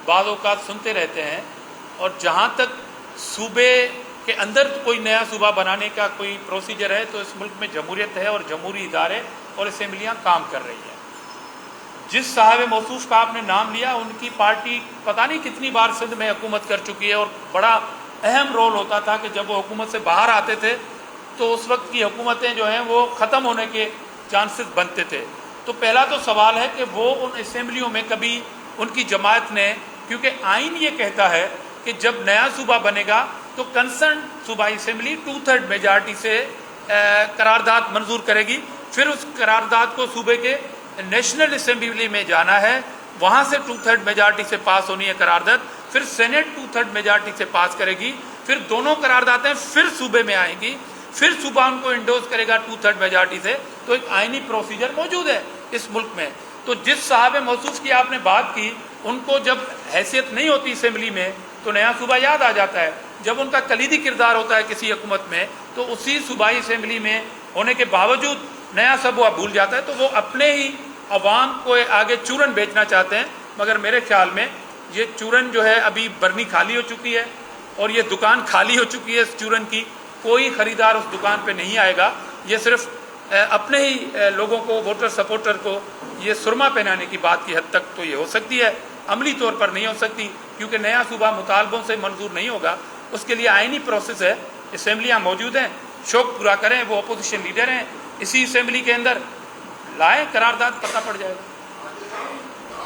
بعض اوقات سنتے رہتے ہیں، اور جہاں تک صوبے کے اندر کوئی نیا صوبہ بنانے کا کوئی پروسیجر ہے تو اس ملک میں جمہوریت ہے اور جمہوری ادارے اور اسمبلیاں کام کر رہی ہیں۔ جس صاحب موصوف کا آپ نے نام لیا، ان کی پارٹی پتہ نہیں کتنی بار سندھ میں حکومت کر چکی ہے، اور بڑا اہم رول ہوتا تھا کہ جب وہ حکومت سے باہر آتے تھے تو اس وقت کی حکومتیں جو ہیں وہ ختم ہونے کے چانسز بنتے تھے۔ تو پہلا تو سوال ہے کہ وہ ان اسمبلیوں میں کبھی ان کی جماعت نے، کیونکہ آئین یہ کہتا ہے کہ جب نیا صوبہ بنے گا تو کنسرن صوبائی اسمبلی 2/3 میجارٹی سے قرارداد منظور کرے گی، پھر اس قرارداد کو صوبے کے نیشنل اسمبلی میں جانا ہے، وہاں سے 2/3 میجارٹی سے پاس ہونی ہے قرارداد، پھر سینٹ 2/3 میجارٹی سے پاس کرے گی، پھر دونوں قراردادیں پھر صوبے میں آئیں گی، پھر صوبہ ان کو انڈوز کرے گا 2/3 میجارٹی سے۔ تو ایک آئینی پروسیجر موجود ہے اس ملک میں۔ تو جس صاحب موصوف کی آپ نے بات کی، ان کو جب حیثیت نہیں ہوتی اسمبلی میں تو نیا صوبہ یاد آ جاتا ہے، جب ان کا کلیدی کردار ہوتا ہے کسی حکومت میں تو اسی صوبائی اسمبلی میں ہونے کے باوجود نیا صوبہ بھول جاتا ہے، تو وہ اپنے ہی عوام کو آگے چورن بیچنا چاہتے ہیں۔ مگر میرے خیال میں یہ چورن جو ہے ابھی برنی خالی ہو چکی ہے اور یہ دکان خالی ہو چکی ہے اس چورن کی، کوئی خریدار اس دکان پہ نہیں آئے گا۔ یہ صرف اپنے ہی لوگوں کو، ووٹر سپورٹر کو یہ سرما پہنانے کی بات کی حد تک تو یہ ہو سکتی ہے، عملی طور پر نہیں ہو سکتی، کیونکہ نیا صوبہ مطالبوں سے منظور نہیں ہوگا۔ اس کے لیے آئینی پروسیس ہے، اسمبلیاں موجود ہیں، شوق پورا کریں، وہ اپوزیشن لیڈر ہیں، اسی اسمبلی کے اندر لائیں قرارداد، پتہ پڑ جائے گا۔